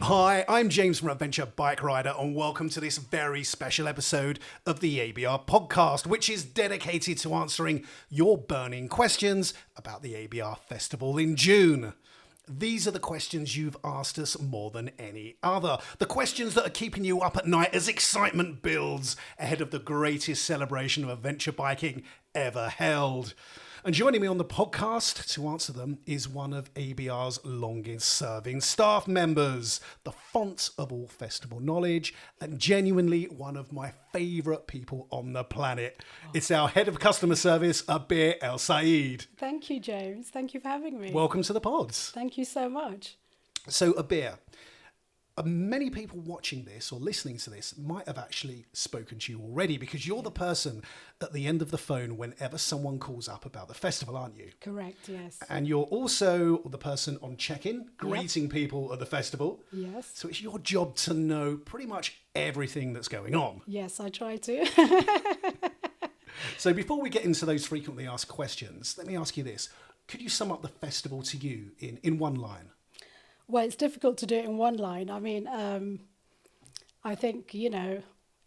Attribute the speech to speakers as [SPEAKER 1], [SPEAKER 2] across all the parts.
[SPEAKER 1] Hi, I'm James from Adventure Bike Rider, and welcome to this very special episode of the ABR Podcast, which is dedicated to answering your burning questions about the ABR Festival in June. These are the questions you've asked us more than any other. The questions that are keeping you up at night as excitement builds ahead of the greatest celebration of adventure biking ever held. And joining me on the podcast to answer them is one of ABR's longest serving staff members, the font of all festival knowledge, and genuinely one of my favourite people on the planet. It's our head of customer service, Abeer El-Sayed.
[SPEAKER 2] Thank you, James. Thank you for having me.
[SPEAKER 1] Welcome to the pods.
[SPEAKER 2] Thank you so much.
[SPEAKER 1] So, Abeer, many people watching this or listening to this might have actually spoken to you already because you're the person at the end of the phone whenever someone calls up about the festival, aren't you?
[SPEAKER 2] Correct, yes.
[SPEAKER 1] And you're also the person on check-in, greeting people at the festival.
[SPEAKER 2] Yes.
[SPEAKER 1] So it's your job to know pretty much everything that's going on.
[SPEAKER 2] Yes, I try to.
[SPEAKER 1] So before we get into those frequently asked questions, let me ask you this. Could you sum up the festival to you in one line?
[SPEAKER 2] Well, it's difficult to do it in one line. I mean, I think,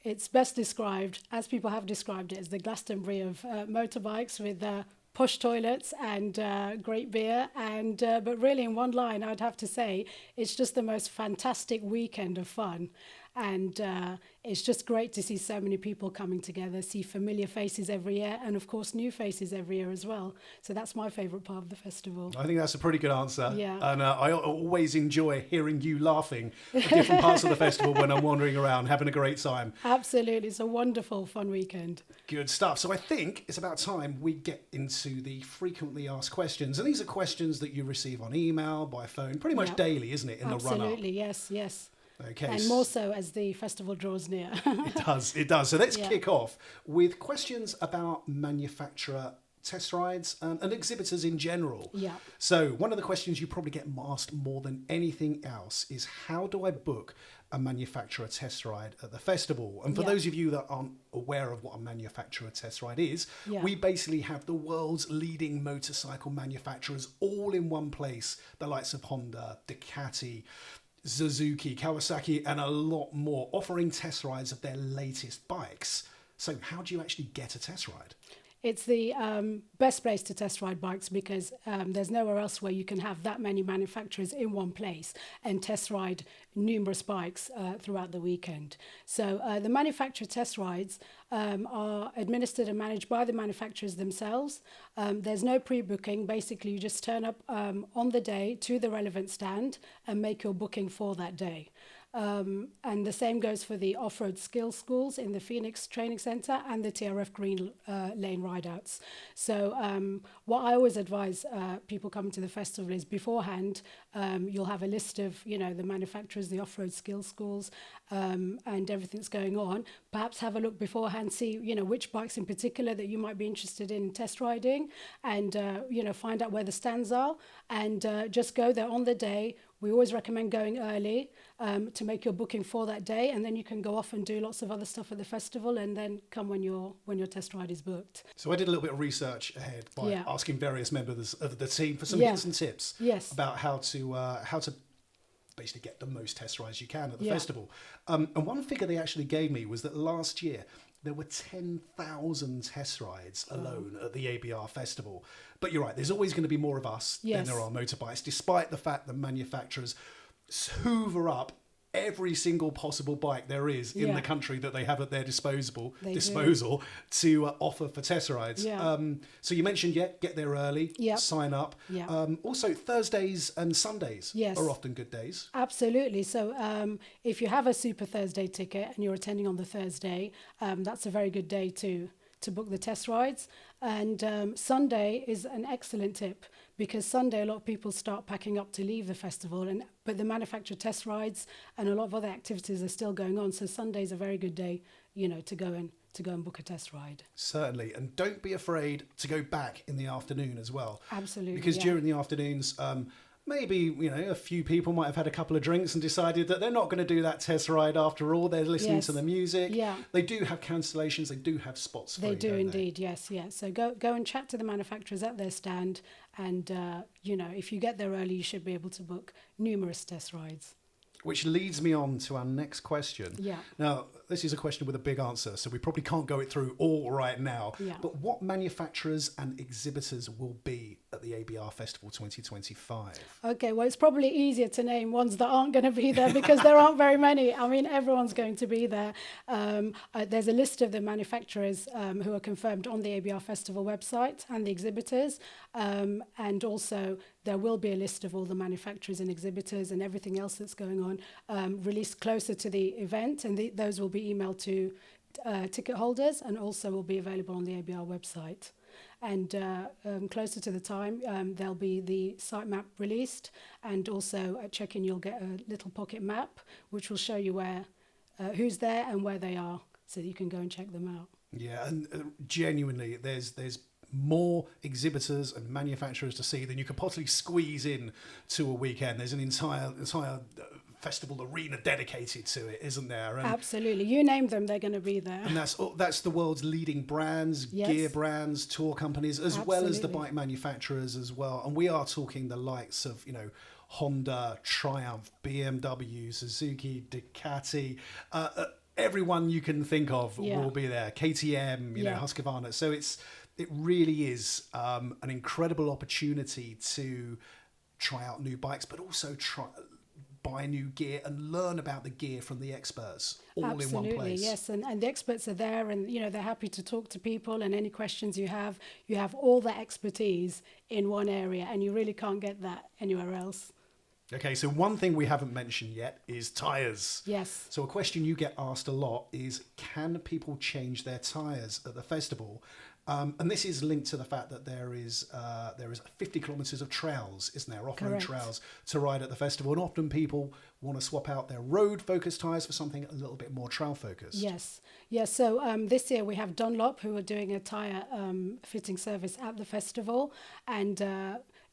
[SPEAKER 2] it's best described, as people have described it, as the Glastonbury of motorbikes with push toilets and great beer. But really, in one line, I'd have to say it's just the most fantastic weekend of fun. And it's just great to see so many people coming together, see familiar faces every year, and of course new faces every year as well. So that's my favourite part of the festival.
[SPEAKER 1] I think that's a pretty good answer.
[SPEAKER 2] Yeah.
[SPEAKER 1] And I always enjoy hearing you laughing at different parts of the festival when I'm wandering around, having a great time.
[SPEAKER 2] Absolutely. It's a wonderful, fun weekend.
[SPEAKER 1] Good stuff. So I think it's about time we get into the frequently asked questions. And these are questions that you receive on email, by phone, pretty much daily, isn't it, in the run-up?
[SPEAKER 2] Absolutely, yes.
[SPEAKER 1] Okay.
[SPEAKER 2] And more so as the festival draws near.
[SPEAKER 1] It does. So let's kick off with questions about manufacturer test rides and exhibitors in general.
[SPEAKER 2] Yeah.
[SPEAKER 1] So one of the questions you probably get asked more than anything else is how do I book a manufacturer test ride at the festival? And for those of you that aren't aware of what a manufacturer test ride is, we basically have the world's leading motorcycle manufacturers all in one place, the likes of Honda, Ducati, Suzuki, Kawasaki, and a lot more, offering test rides of their latest bikes. So how do you actually get a test ride?
[SPEAKER 2] It's the best place to test ride bikes because there's nowhere else where you can have that many manufacturers in one place and test ride numerous bikes throughout the weekend. So the manufacturer test rides are administered and managed by the manufacturers themselves. There's no pre-booking. Basically, you just turn up on the day to the relevant stand and make your booking for that day. And the same goes for the off-road skills schools in the Phoenix Training Centre and the TRF Green Lane rideouts. So what I always advise people coming to the festival is beforehand, you'll have a list of, the manufacturers, the off-road skills schools, and everything that's going on. Perhaps have a look beforehand, see, which bikes in particular that you might be interested in test riding and, find out where the stands are and just go there on the day. We always recommend going early to make your booking for that day, and then you can go off and do lots of other stuff at the festival, and then come when your test ride is booked.
[SPEAKER 1] So I did a little bit of research ahead by asking various members of the team for some hints and tips about how to basically get the most test rides you can at the festival. And one figure they actually gave me was that last year there were 10,000 test rides alone at the ABR Festival. But you're right, there's always going to be more of us than there are motorbikes, despite the fact that manufacturers hoover up every single possible bike there is in the country that they have at their disposal to offer for test rides. So you mentioned get there early, sign up. Also Thursdays and Sundays are often good days.
[SPEAKER 2] Absolutely. So if you have a Super Thursday ticket and you're attending on the Thursday, that's a very good day to book the test rides. And Sunday is an excellent tip because Sunday a lot of people start packing up to leave the festival, but the manufacturer test rides and a lot of other activities are still going on. So Sunday's a very good day, to go and book a test ride.
[SPEAKER 1] Certainly, and don't be afraid to go back in the afternoon as well.
[SPEAKER 2] Absolutely,
[SPEAKER 1] because during the afternoons. Maybe, a few people might have had a couple of drinks and decided that they're not going to do that test ride after all. They're listening to the music. They do have cancellations. They do have spots free.
[SPEAKER 2] They do indeed, yes. So go and chat to the manufacturers at their stand. And, if you get there early, you should be able to book numerous test rides.
[SPEAKER 1] Which leads me on to our next question.
[SPEAKER 2] Yeah.
[SPEAKER 1] Now, this is a question with a big answer, so we probably can't go it through all right now.
[SPEAKER 2] Yeah.
[SPEAKER 1] But what manufacturers and exhibitors will be at the ABR Festival 2025?
[SPEAKER 2] Okay, well, it's probably easier to name ones that aren't going to be there because there aren't very many. I mean, everyone's going to be there. There's a list of the manufacturers who are confirmed on the ABR Festival website and the exhibitors. And also, there will be a list of all the manufacturers and exhibitors and everything else that's going on released closer to the event. And those will be emailed to ticket holders and also will be available on the ABR website. And closer to the time, there'll be the site map released. And also at check-in, you'll get a little pocket map, which will show you where, who's there and where they are, so that you can go and check them out.
[SPEAKER 1] Yeah, and genuinely, there's more exhibitors and manufacturers to see than you could possibly squeeze in to a weekend. There's an entire festival arena dedicated to it, isn't there? And
[SPEAKER 2] absolutely. You name them, they're going to be there.
[SPEAKER 1] And that's the world's leading brands,
[SPEAKER 2] yes.
[SPEAKER 1] gear brands, tour companies, as well as the
[SPEAKER 2] Absolutely.
[SPEAKER 1] bike manufacturers as well. And we are talking the likes of, Honda, Triumph, BMW, Suzuki, Ducati, everyone you can think of will be there. KTM, Husqvarna. So it really is an incredible opportunity to try out new bikes, but also buy new gear and learn about the gear from the experts all
[SPEAKER 2] Absolutely,
[SPEAKER 1] in one place.
[SPEAKER 2] yes, and the experts are there, and they're happy to talk to people, and any questions you have all the expertise in one area, and you really can't get that anywhere else.
[SPEAKER 1] Okay, so one thing we haven't mentioned yet is tyres.
[SPEAKER 2] Yes.
[SPEAKER 1] So a question you get asked a lot is, can people change their tyres at the festival? And this is linked to the fact that there is 50 kilometres of trails, isn't there, off-road
[SPEAKER 2] Correct.
[SPEAKER 1] trails to ride at the festival. And often people want to swap out their road-focused tyres for something a little bit more trail-focused.
[SPEAKER 2] Yes. So this year we have Dunlop, who are doing a tyre fitting service at the festival. And,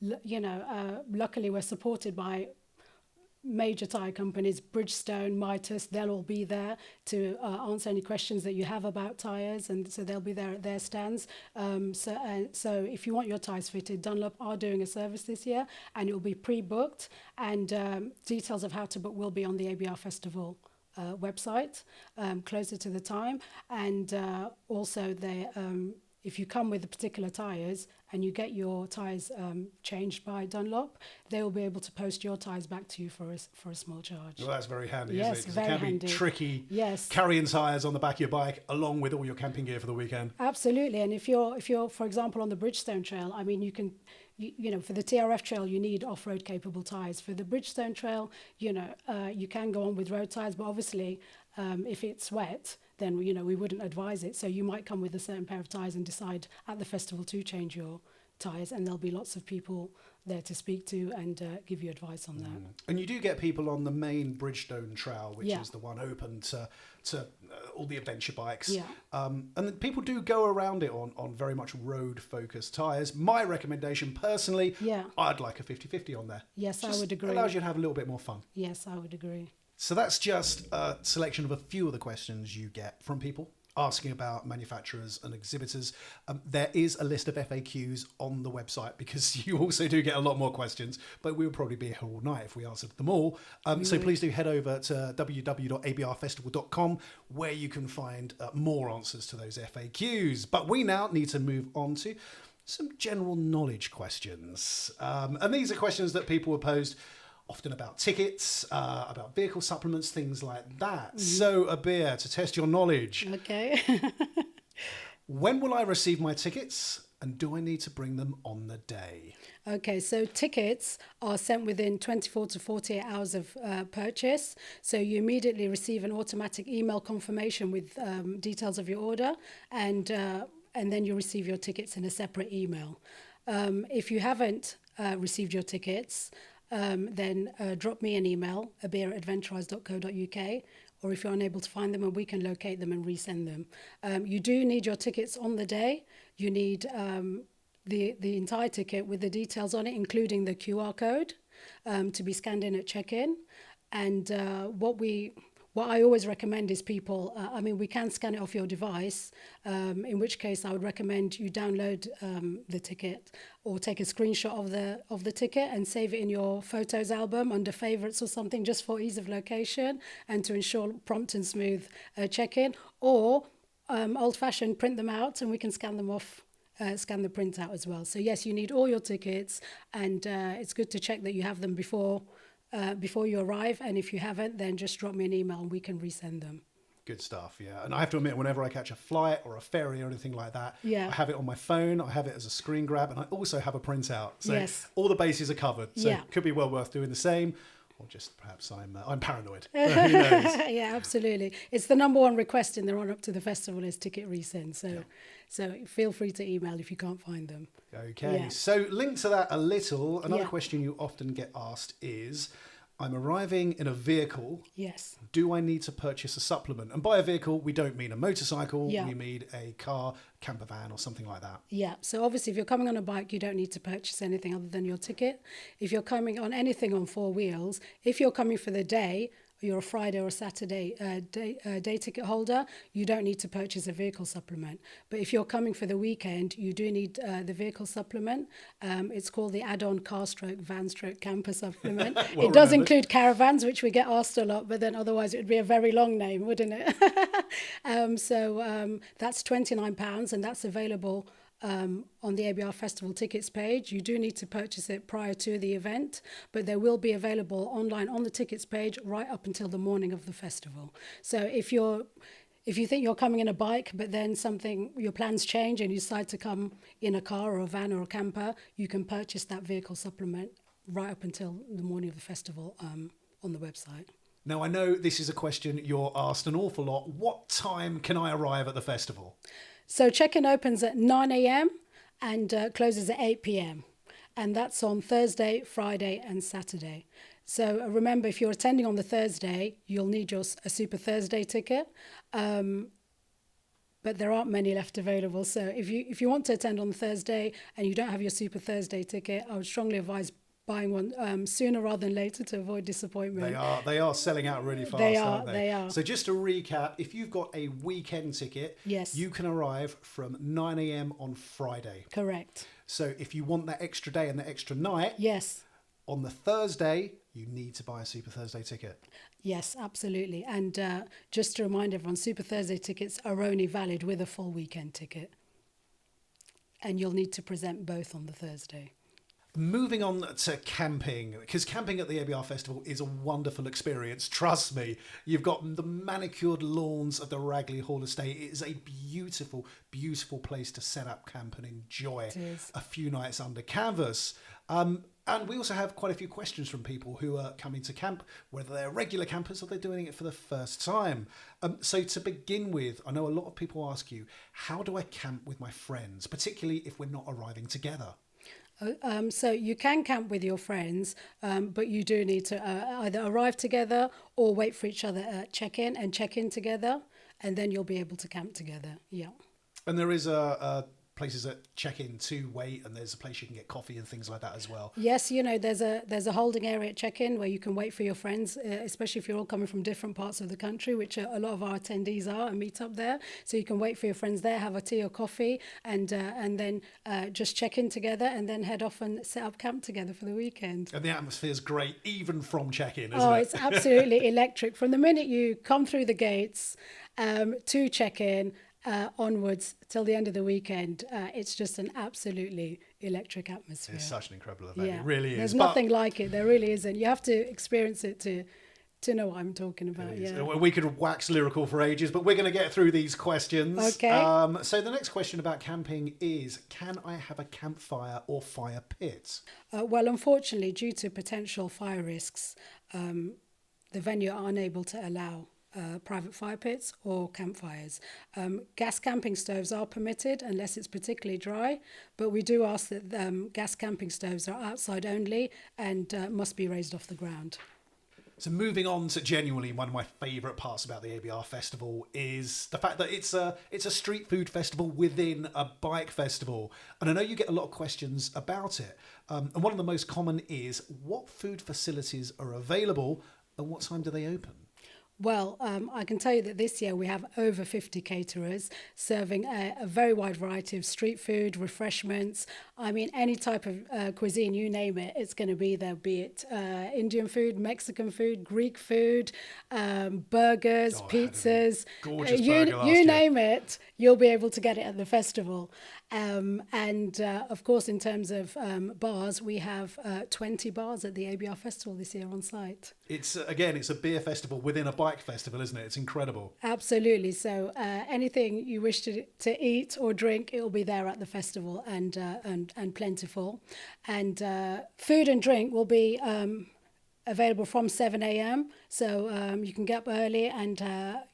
[SPEAKER 2] luckily we're supported by major tyre companies, Bridgestone, Mitas. They'll all be there to answer any questions that you have about tyres, and so they'll be there at their stands. So if you want your tyres fitted, Dunlop are doing a service this year, and it will be pre-booked, and details of how to book will be on the ABR Festival website closer to the time. And also if you come with the particular tyres and you get your tyres changed by Dunlop, they will be able to post your tyres back to you for a small charge.
[SPEAKER 1] Well, that's very handy,
[SPEAKER 2] Yes,
[SPEAKER 1] isn't it? 'Cause
[SPEAKER 2] very
[SPEAKER 1] it can
[SPEAKER 2] handy.
[SPEAKER 1] be tricky
[SPEAKER 2] Yes.
[SPEAKER 1] carrying tyres on the back of your bike along with all your camping gear for the weekend.
[SPEAKER 2] Absolutely, and if you're for example on the Bridgestone Trail, I mean for the TRF Trail you need off-road capable tyres. For the Bridgestone Trail, you can go on with road tyres, but obviously if it's wet, then we wouldn't advise it. So you might come with a certain pair of tyres and decide at the festival to change your tyres, and there'll be lots of people there to speak to and give you advice on that.
[SPEAKER 1] And you do get people on the main Bridgestone Trail, which
[SPEAKER 2] Yeah.
[SPEAKER 1] is the one open to all the adventure bikes.
[SPEAKER 2] Yeah.
[SPEAKER 1] And then people do go around it on very much road-focused tyres. My recommendation, personally,
[SPEAKER 2] Yeah.
[SPEAKER 1] I'd like a 50-50 on there.
[SPEAKER 2] Yes, I
[SPEAKER 1] Just
[SPEAKER 2] would agree.
[SPEAKER 1] allows you to have a little bit more fun.
[SPEAKER 2] Yes, I would agree.
[SPEAKER 1] So that's just a selection of a few of the questions you get from people asking about manufacturers and exhibitors. There is a list of FAQs on the website because you also do get a lot more questions, but we'll probably be here all night if we answered them all. So please do head over to www.abrfestival.com where you can find more answers to those FAQs. But we now need to move on to some general knowledge questions. And these are questions that people have posed often about tickets, about vehicle supplements, things like that. So, Abeer, to test your knowledge,
[SPEAKER 2] Okay.
[SPEAKER 1] when will I receive my tickets and do I need to bring them on the day?
[SPEAKER 2] Okay, so tickets are sent within 24 to 48 hours of purchase. So you immediately receive an automatic email confirmation with details of your order, and then you receive your tickets in a separate email. If you haven't received your tickets, then drop me an email, abeer@adventurize.co.uk, or if you're unable to find them, and we can locate them and resend them. You do need your tickets on the day. You need the entire ticket with the details on it, including the QR code to be scanned in at check-in. And what what I always recommend is people, we can scan it off your device, in which case I would recommend you download the ticket or take a screenshot of the ticket and save it in your photos album under favorites or something, just for ease of location and to ensure prompt and smooth check-in. Or old-fashioned, print them out and we can scan them off. Scan the print out as well. So yes, you need all your tickets, and it's good to check that you have them before you arrive. And if you haven't, then just drop me an email and we can resend them.
[SPEAKER 1] Good stuff, yeah. And I have to admit, whenever I catch a flight or a ferry or anything like that,
[SPEAKER 2] yeah.
[SPEAKER 1] I have it on my phone, I have it as a screen grab, and I also have a printout. So
[SPEAKER 2] yes.
[SPEAKER 1] all the bases are covered. So
[SPEAKER 2] yeah.
[SPEAKER 1] it could be well worth doing the same. Or just perhaps I'm paranoid. Who knows?
[SPEAKER 2] Yeah, absolutely. It's the number one request in the run-up to the festival is ticket resend. So feel free to email if you can't find them.
[SPEAKER 1] Okay,
[SPEAKER 2] Yeah.
[SPEAKER 1] so linked to that a little, another
[SPEAKER 2] Yeah.
[SPEAKER 1] question you often get asked is, I'm arriving in a vehicle.
[SPEAKER 2] Yes.
[SPEAKER 1] Do I need to purchase a supplement? And by a vehicle, we don't mean a motorcycle.
[SPEAKER 2] Yeah.
[SPEAKER 1] We mean a car, camper van or something like that.
[SPEAKER 2] Yeah, so obviously if you're coming on a bike, you don't need to purchase anything other than your ticket. If you're coming on anything on four wheels, if you're coming for the day, you're a Friday or a Saturday day ticket holder, you don't need to purchase a vehicle supplement. But if you're coming for the weekend, you do need the vehicle supplement. It's called the add-on car stroke van stroke camper supplement.
[SPEAKER 1] Well
[SPEAKER 2] it does
[SPEAKER 1] remembered.
[SPEAKER 2] include caravans, which we get asked a lot, but then otherwise it would be a very long name, wouldn't it? That's £29 and that's available on the ABR Festival tickets page. You do need to purchase it prior to the event, but they will be available online on the tickets page right up until the morning of the festival. So if you think you're coming in a bike, but then your plans change and you decide to come in a car or a van or a camper, you can purchase that vehicle supplement right up until the morning of the festival on the website.
[SPEAKER 1] Now, I know this is a question you're asked an awful lot. What time can I arrive at the festival?
[SPEAKER 2] So check-in opens at 9 a.m. and closes at 8 p.m. And that's on Thursday, Friday and Saturday. So remember, if you're attending on the Thursday, you'll need a Super Thursday ticket. But there aren't many left available. So if you want to attend on Thursday and you don't have your Super Thursday ticket, I would strongly advise buying one sooner rather than later to avoid disappointment.
[SPEAKER 1] They are selling out really fast, aren't they?
[SPEAKER 2] They are.
[SPEAKER 1] So just to recap, if you've got a weekend ticket,
[SPEAKER 2] yes,
[SPEAKER 1] you can arrive from 9 a.m. on Friday.
[SPEAKER 2] Correct.
[SPEAKER 1] So if you want that extra day and that extra night,
[SPEAKER 2] yes,
[SPEAKER 1] on the Thursday, you need to buy a Super Thursday ticket.
[SPEAKER 2] Yes, absolutely. And just to remind everyone, Super Thursday tickets are only valid with a full weekend ticket. And you'll need to present both on the Thursday.
[SPEAKER 1] Moving on to camping, because camping at the ABR Festival is a wonderful experience. Trust me, you've got the manicured lawns of the Ragley Hall Estate. It is a beautiful, beautiful place to set up camp and enjoy a few nights under canvas. And we also have quite a few questions from people who are coming to camp, whether they're regular campers or they're doing it for the first time. So to begin with, I know a lot of people ask you, how do I camp with my friends, particularly if we're not arriving together?
[SPEAKER 2] So you can camp with your friends, but you do need to either arrive together or wait for each other at check-in and check in together, and then you'll be able to camp together. Yeah.
[SPEAKER 1] And there is places that check in to wait, and there's a place you can get coffee and things like that as well.
[SPEAKER 2] Yes, there's a holding area at check-in where you can wait for your friends, especially if you're all coming from different parts of the country, which a lot of our attendees are, and meet up there. So you can wait for your friends there, have a tea or coffee, and then just check in together, and then head off and set up camp together for the weekend.
[SPEAKER 1] And the atmosphere is great, even from check-in, isn't it?
[SPEAKER 2] Oh, it's absolutely electric. From the minute you come through the gates to check-in, onwards till the end of the weekend, it's just an absolutely electric atmosphere.
[SPEAKER 1] It's such an incredible event.
[SPEAKER 2] Yeah.
[SPEAKER 1] It really is.
[SPEAKER 2] There's nothing like it. There really isn't. You have to experience it to know what I'm talking about. Yeah.
[SPEAKER 1] We could wax lyrical for ages, but we're going to get through these questions.
[SPEAKER 2] Okay.
[SPEAKER 1] So the next question about camping is, can I have a campfire or fire pit?
[SPEAKER 2] Well, unfortunately, due to potential fire risks, the venue are unable to allow private fire pits or campfires. Gas camping stoves are permitted unless it's particularly dry, but we do ask that gas camping stoves are outside only and must be raised off the ground.
[SPEAKER 1] So moving on to genuinely one of my favourite parts about the ABR Festival is the fact that it's a street food festival within a bike festival. And I know you get a lot of questions about it. And one of the most common is, what food facilities are available and what time do they open?
[SPEAKER 2] Well, I can tell you that this year we have over 50 caterers serving a very wide variety of street food, refreshments. I mean, any type of cuisine, you name it, it's going to be there, be it Indian food, Mexican food, Greek food, burgers, pizzas.
[SPEAKER 1] Gorgeous burger last
[SPEAKER 2] you
[SPEAKER 1] year.
[SPEAKER 2] name it, you'll be able to get it at the festival. And of course, in terms of bars, we have 20 bars at the ABR Festival this year on site.
[SPEAKER 1] It's a beer festival within a bike festival, isn't it? It's incredible.
[SPEAKER 2] Absolutely. So anything you wish to eat or drink, it will be there at the festival and plentiful. And food and drink will be available from 7 a.m. So you can get up early and,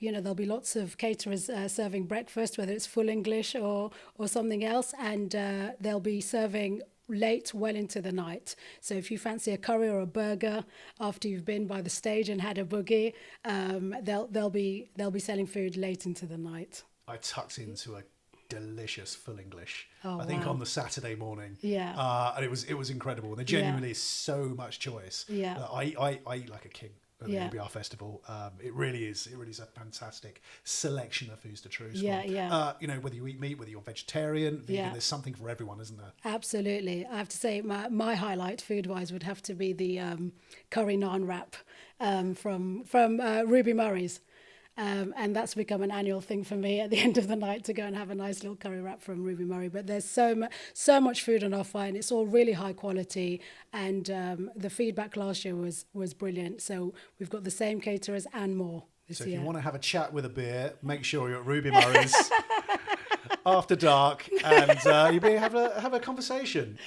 [SPEAKER 2] there'll be lots of caterers serving breakfast, whether it's full English or something else. And they'll be serving late, well into the night. So if you fancy a curry or a burger after you've been by the stage and had a boogie, they'll be selling food late into the night.
[SPEAKER 1] I tucked into a delicious full English.
[SPEAKER 2] Oh,
[SPEAKER 1] I think
[SPEAKER 2] wow.
[SPEAKER 1] on the Saturday morning.
[SPEAKER 2] Yeah.
[SPEAKER 1] And it was incredible. There genuinely is so much choice.
[SPEAKER 2] Yeah.
[SPEAKER 1] I eat like a king at the
[SPEAKER 2] Yeah.
[SPEAKER 1] ABR Festival. It really is a fantastic selection of foods to choose
[SPEAKER 2] Yeah,
[SPEAKER 1] from.
[SPEAKER 2] yeah.
[SPEAKER 1] Whether you eat meat, whether you're vegetarian, vegan,
[SPEAKER 2] Yeah.
[SPEAKER 1] there's something for everyone, isn't there?
[SPEAKER 2] Absolutely. I have to say my highlight food-wise would have to be the curry naan wrap from Ruby Murray's. And that's become an annual thing for me at the end of the night to go and have a nice little curry wrap from Ruby Murray. But there's so much food on offer, and it's all really high quality. And the feedback last year was brilliant. So we've got the same caterers and more this
[SPEAKER 1] So
[SPEAKER 2] year.
[SPEAKER 1] if you want to have a chat with a beer, make sure you're at Ruby Murray's after dark, and you'll be have a conversation.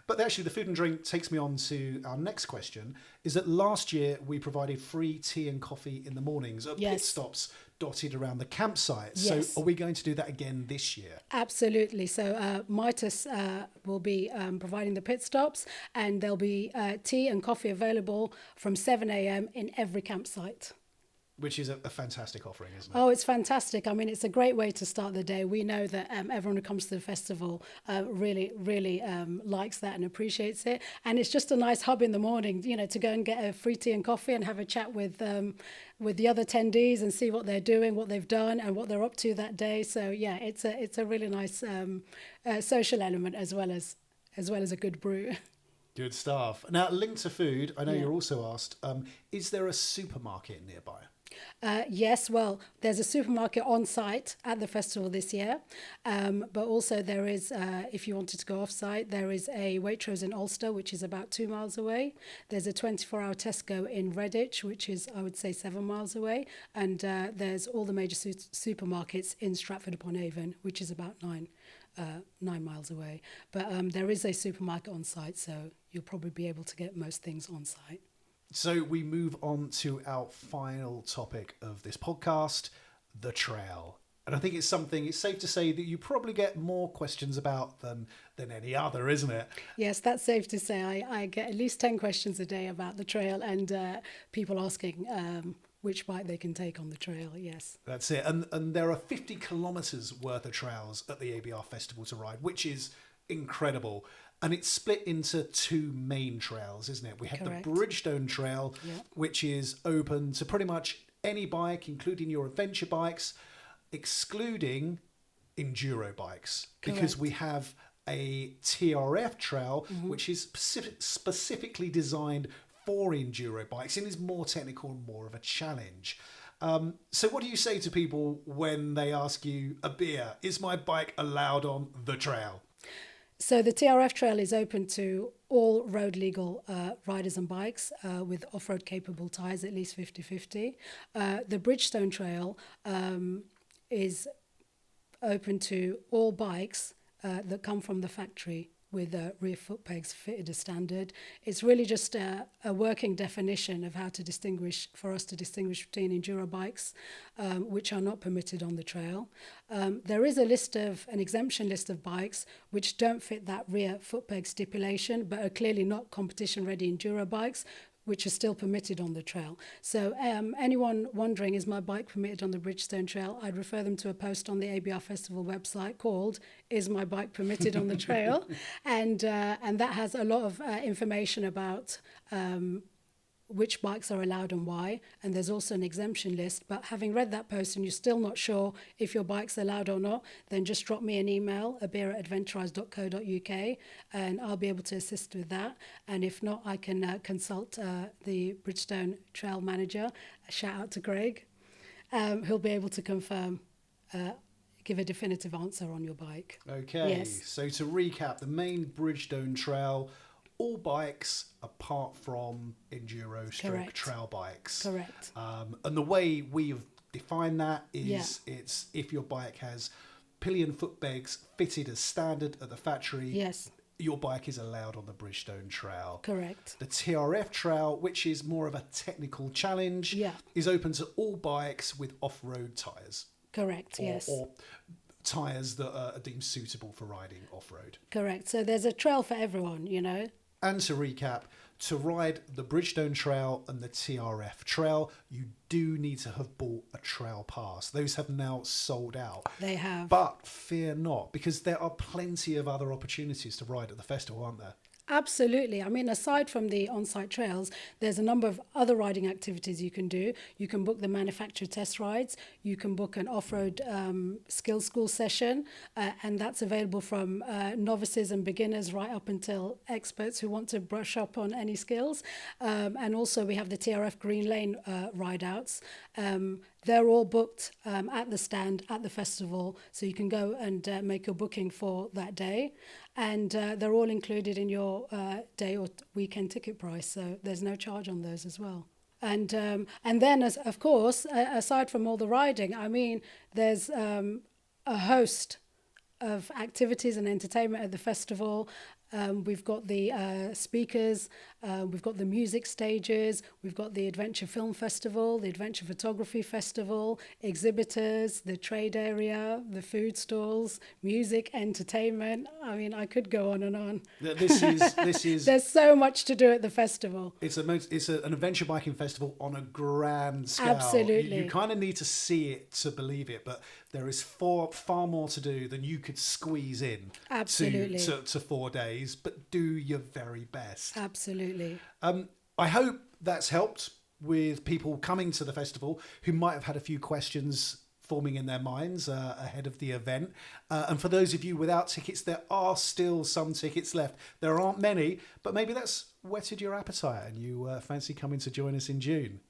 [SPEAKER 1] But actually, the food and drink takes me on to our next question, is that last year we provided free tea and coffee in the mornings at pit
[SPEAKER 2] Yes.
[SPEAKER 1] stops dotted around the campsite.
[SPEAKER 2] Yes.
[SPEAKER 1] So are we going to do that again this year?
[SPEAKER 2] Absolutely. So Midas will be providing the pit stops, and there'll be tea and coffee available from 7 a.m. in every campsite.
[SPEAKER 1] Which is a fantastic offering, isn't it?
[SPEAKER 2] Oh, it's fantastic. I mean, it's a great way to start the day. We know that everyone who comes to the festival really likes that and appreciates it. And it's just a nice hub in the morning, to go and get a free tea and coffee and have a chat with the other attendees and see what they're doing, what they've done, and what they're up to that day. So yeah, it's a really nice social element as well as a good brew.
[SPEAKER 1] Good stuff. Now, linked to food, I know
[SPEAKER 2] Yeah.
[SPEAKER 1] you're also asked, is there a supermarket nearby?
[SPEAKER 2] Yes, well, there's a supermarket on site at the festival this year, but also there is, if you wanted to go off site, there is a Waitrose in Ulster, which is about 2 miles away. There's a 24-hour Tesco in Redditch, which is, I would say, 7 miles away. And there's all the major supermarkets in Stratford-upon-Avon, which is about 9 miles away. But there is a supermarket on site, so you'll probably be able to get most things on site.
[SPEAKER 1] So we move on to our final topic of this podcast, the trail. And I think it's safe to say that you probably get more questions about than any other, isn't it?
[SPEAKER 2] Yes, that's safe to say. I get at least 10 questions a day about the trail, and people asking which bike they can take on the trail, yes.
[SPEAKER 1] That's it. And there are 50 kilometres worth of trails at the ABR Festival to ride, which is incredible. And it's split into two main trails, isn't it? We have
[SPEAKER 2] Correct.
[SPEAKER 1] the Bridgestone Trail,
[SPEAKER 2] Yep.
[SPEAKER 1] which is open to pretty much any bike, including your adventure bikes, excluding enduro bikes. Because
[SPEAKER 2] Correct.
[SPEAKER 1] we have a TRF trail, which is specifically designed for enduro bikes and is more technical and more of a challenge. So what do you say to people when they ask you, Abeer, is my bike allowed on the trail?
[SPEAKER 2] So the TRF trail is open to all road legal riders and bikes with off-road capable tyres, at least 50/50. The Bridgestone trail is open to all bikes that come from the factory with rear foot pegs fitted as standard. It's really just a working definition of how to distinguish between enduro bikes, which are not permitted on the trail. There is an exemption list of bikes which don't fit that rear foot peg stipulation, but are clearly not competition-ready enduro bikes, which are still permitted on the trail. So anyone wondering, is my bike permitted on the Bridgestone Trail, I'd refer them to a post on the ABR Festival website called Is My Bike Permitted on the Trail? And that has a lot of information about which bikes are allowed and why, and there's also an exemption list. But having read that post and you're still not sure if your bike's allowed or not, then just drop me an email, abeer@adventurize.co.uk, and I'll be able to assist with that. And if not, I can consult the Bridgestone Trail Manager. Shout out to Greg. Who'll be able to confirm, give a definitive answer on your bike.
[SPEAKER 1] Okay,
[SPEAKER 2] Yes.
[SPEAKER 1] so to recap, the main Bridgestone Trail, all bikes apart from enduro
[SPEAKER 2] Correct.
[SPEAKER 1] trail bikes.
[SPEAKER 2] Correct.
[SPEAKER 1] And the way we have defined that is it's if your bike has pillion foot pegs fitted as standard at the factory,
[SPEAKER 2] Yes.
[SPEAKER 1] your bike is allowed on the Bridgestone Trail.
[SPEAKER 2] Correct.
[SPEAKER 1] The TRF Trail, which is more of a technical challenge, is open to all bikes with off-road tyres.
[SPEAKER 2] Correct. Yes.
[SPEAKER 1] Or tyres that are deemed suitable for riding off-road.
[SPEAKER 2] Correct. So there's a trail for everyone, you know.
[SPEAKER 1] And to recap, to ride the Bridgestone Trail and the TRF Trail, you do need to have bought a trail pass. Those have now sold out.
[SPEAKER 2] They have.
[SPEAKER 1] But fear not, because there are plenty of other opportunities to ride at the festival, aren't there?
[SPEAKER 2] Absolutely. I mean, aside from the on-site trails, there's a number of other riding activities you can do. You can book the manufacturer test rides. You can book an off-road skills school session, and that's available from novices and beginners right up until experts who want to brush up on any skills. And also we have the TRF Green Lane ride-outs. They're all booked at the stand at the festival, so you can go and make your booking for that day. And they're all included in your day or weekend ticket price, so there's no charge on those as well. And then, of course, aside from all the riding, I mean, there's a host of activities and entertainment at the festival. We've got the speakers, we've got the music stages, we've got the Adventure Film Festival, the Adventure Photography Festival, exhibitors, the trade area, the food stalls, music, entertainment. I mean, I could go on and on.
[SPEAKER 1] This is.
[SPEAKER 2] There's so much to do at the festival.
[SPEAKER 1] It's an adventure biking festival on a grand scale.
[SPEAKER 2] Absolutely.
[SPEAKER 1] You kind of need to see it to believe it, but there is far more to do than you could squeeze in.
[SPEAKER 2] Absolutely.
[SPEAKER 1] to 4 days, but do your very best.
[SPEAKER 2] Absolutely.
[SPEAKER 1] I hope that's helped with people coming to the festival who might have had a few questions forming in their minds ahead of the event. And for those of you without tickets, there are still some tickets left. There aren't many, but maybe that's whetted your appetite and you fancy coming to join us in June.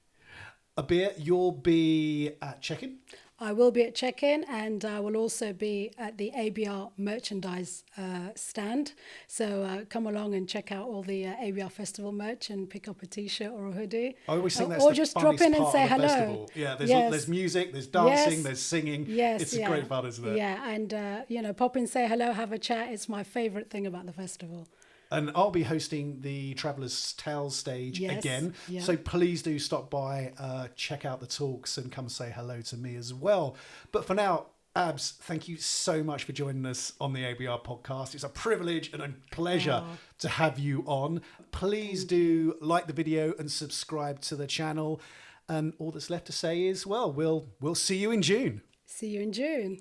[SPEAKER 1] Abeer, you'll be at check-in?
[SPEAKER 2] I will be at check-in, and I will also be at the ABR merchandise stand. So come along and check out all the ABR Festival merch and pick up a T-shirt or a hoodie.
[SPEAKER 1] I always think that's
[SPEAKER 2] or
[SPEAKER 1] the
[SPEAKER 2] just
[SPEAKER 1] funnest
[SPEAKER 2] drop in and
[SPEAKER 1] part
[SPEAKER 2] say
[SPEAKER 1] of the
[SPEAKER 2] hello.
[SPEAKER 1] Festival. Yeah, there's music, there's dancing, there's singing. It's great fun, isn't it?
[SPEAKER 2] Yeah, and pop in, say hello, have a chat. It's my favourite thing about the festival.
[SPEAKER 1] And I'll be hosting the Traveller's Tales stage again. Yeah. So please do stop by, check out the talks and come say hello to me as well. But for now, Abs, thank you so much for joining us on the ABR podcast. It's a privilege and a pleasure to have you on. Please do like the video and subscribe to the channel. And all that's left to say is, well, we'll see you in June.
[SPEAKER 2] See you in June.